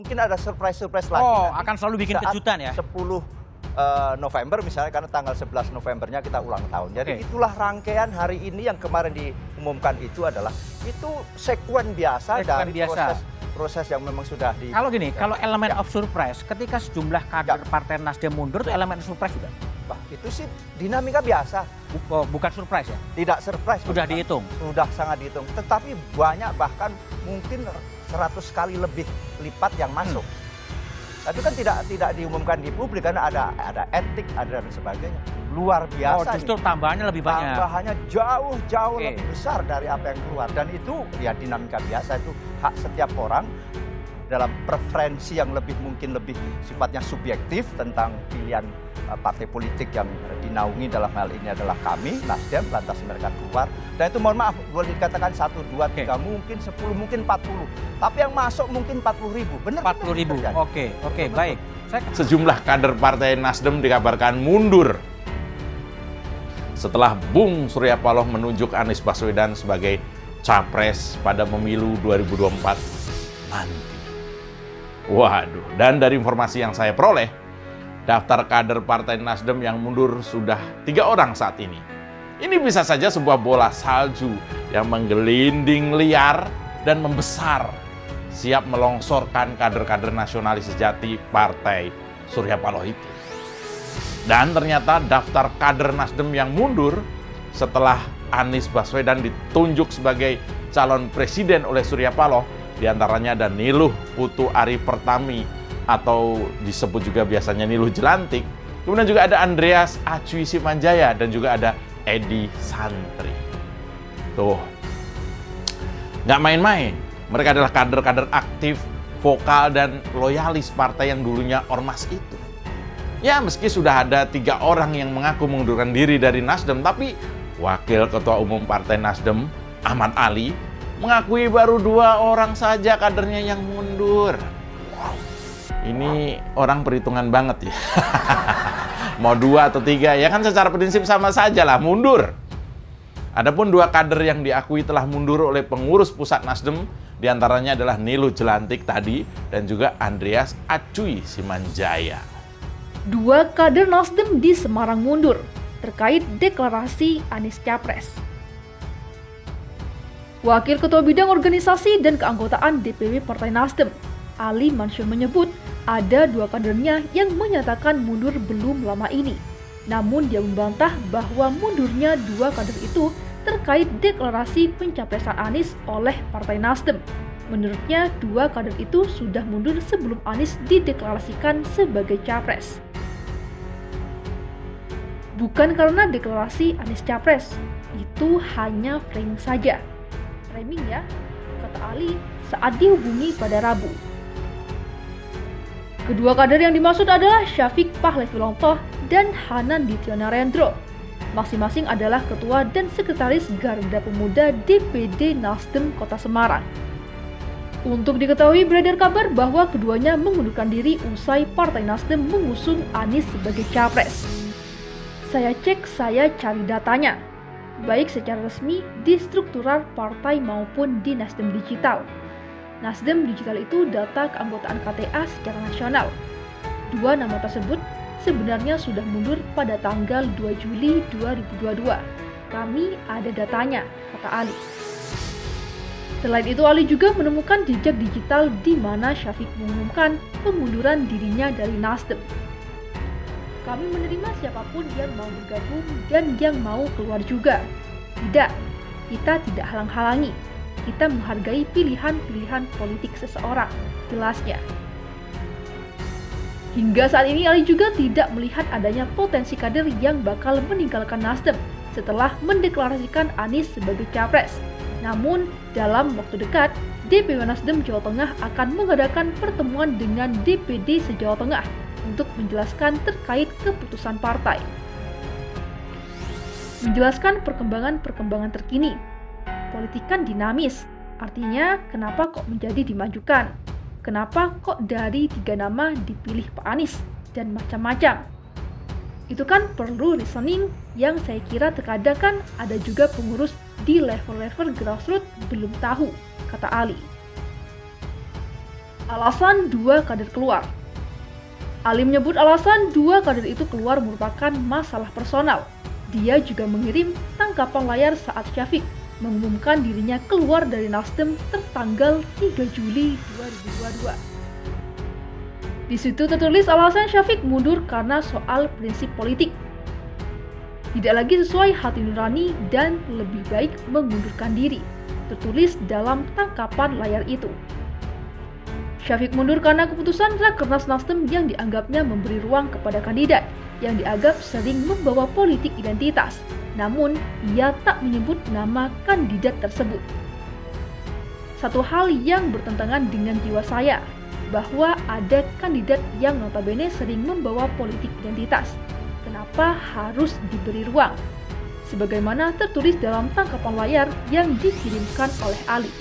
mungkin ada surprise lagi. Oh, nanti. akan selalu bikin kejutan ya? 10 November misalnya, karena tanggal 11 Novembernya kita ulang tahun. Jadi itulah rangkaian hari ini yang kemarin diumumkan itu adalah itu sekuen biasa dari proses yang memang sudah di. Kalau gini, kalau elemen of surprise, ketika sejumlah kader Partai Nasdem mundur, itu elemen surprise juga? Wah, itu sih dinamika biasa. Bukan surprise ya? Tidak surprise. Sudah dihitung? Sudah sangat dihitung. Tetapi banyak, bahkan mungkin 100 kali lebih lipat yang masuk. Tapi kan tidak diumumkan di publik, karena ada etik, ada dan sebagainya. Luar biasa. Oh, justru tambahannya lebih banyak. Tambahannya jauh lebih besar dari apa yang keluar. Dan itu ya dinamika biasa, itu hak setiap orang dalam preferensi yang mungkin lebih sifatnya subjektif tentang pilihan partai politik yang dinaungi dalam hal ini adalah kami, Nasdem, lantas mereka keluar. Dan itu mohon maaf, boleh dikatakan 1, 2, 3, mungkin 10, mungkin 40. Tapi yang masuk mungkin 40.000. Benar? 40.000. Oke, baik. Sejumlah kader Partai Nasdem dikabarkan mundur setelah Bung Surya Paloh menunjuk Anies Baswedan sebagai capres pada pemilu 2024 nanti. Waduh, dan dari informasi yang saya peroleh, daftar kader Partai Nasdem yang mundur sudah 3 orang saat ini. Ini bisa saja sebuah bola salju yang menggelinding liar dan membesar, siap melongsorkan kader-kader nasionalis sejati Partai Surya Paloh itu. Dan ternyata daftar kader Nasdem yang mundur setelah Anies Baswedan ditunjuk sebagai calon presiden oleh Surya Paloh, diantaranya ada Niluh Putu Ari Pertami atau disebut juga biasanya Niluh Jelantik. Kemudian juga ada Andreas Acuy Simanjaya dan juga ada Edi Santri. Tuh, nggak main-main. Mereka adalah kader-kader aktif, vokal, dan loyalis partai yang dulunya ormas itu. Ya, meski sudah ada 3 orang yang mengaku mengundurkan diri dari Nasdem, tapi Wakil Ketua Umum Partai Nasdem, Ahmad Ali, mengakui baru 2 orang saja kadernya yang mundur. Wow, ini orang perhitungan banget ya. Mau 2 atau 3, ya kan secara prinsip sama saja lah, mundur. Adapun 2 kader yang diakui telah mundur oleh pengurus pusat Nasdem, diantaranya adalah Niluh Jelantik tadi dan juga Andreas Acuy Simanjaya. 2 kader Nasdem di Semarang mundur terkait deklarasi Anies Capres. Wakil Ketua Bidang Organisasi dan Keanggotaan DPW Partai Nasdem, Ali Mansur menyebut ada 2 kadernya yang menyatakan mundur belum lama ini. Namun dia membantah bahwa mundurnya 2 kader itu terkait deklarasi pencapresan Anies oleh Partai Nasdem. Menurutnya 2 kader itu sudah mundur sebelum Anies dideklarasikan sebagai capres. Bukan karena deklarasi Anies capres, itu hanya framing saja. Framing ya, kata Ali saat dihubungi pada Rabu. Kedua kader yang dimaksud adalah Syafiq Pahlevilontoh dan Hanan Dityanarendro. Masing-masing adalah ketua dan sekretaris Garda Pemuda DPD Nasdem Kota Semarang. Untuk diketahui, beredar kabar bahwa keduanya mengundurkan diri usai Partai Nasdem mengusung Anies sebagai capres. Saya cek, saya cari datanya, baik secara resmi di struktural partai maupun di Nasdem Digital. Nasdem Digital itu data keanggotaan KTA secara nasional. 2 nama tersebut sebenarnya sudah mundur pada tanggal 2 Juli 2022. Kami ada datanya, kata Ali. Selain itu, Ali juga menemukan jejak digital di mana Syafiq mengumumkan pengunduran dirinya dari Nasdem. Kami menerima siapapun yang mau bergabung dan yang mau keluar juga. Tidak, kita tidak halang-halangi. Kita menghargai pilihan-pilihan politik seseorang, jelasnya. Hingga saat ini Ali juga tidak melihat adanya potensi kader yang bakal meninggalkan Nasdem setelah mendeklarasikan Anies sebagai capres. Namun, dalam waktu dekat, DPW Nasdem Jawa Tengah akan mengadakan pertemuan dengan DPD se-Jawa Tengah untuk menjelaskan terkait keputusan partai. Menjelaskan perkembangan terkini. Politik kan dinamis, artinya kenapa kok menjadi dimajukan? Kenapa kok dari 3 nama dipilih Pak Anies? Dan macam-macam. Itu kan perlu reasoning yang saya kira terkadang kan ada juga pengurus di level-level grassroots belum tahu, kata Ali. Alasan 2 kader keluar. Ali menyebut alasan 2 kader itu keluar merupakan masalah personal. Dia juga mengirim tangkapan layar saat Syafiq mengumumkan dirinya keluar dari Nasdem tertanggal 3 Juli 2022. Di situ tertulis alasan Syafiq mundur karena soal prinsip politik. Tidak lagi sesuai hati nurani dan lebih baik mengundurkan diri, tertulis dalam tangkapan layar itu. Syafiq mundur karena keputusan Rakernas Nasdem yang dianggapnya memberi ruang kepada kandidat yang dianggap sering membawa politik identitas, namun ia tak menyebut nama kandidat tersebut. Satu hal yang bertentangan dengan jiwa saya, bahwa ada kandidat yang notabene sering membawa politik identitas. Kenapa harus diberi ruang? Sebagaimana tertulis dalam tangkapan layar yang dikirimkan oleh Ali.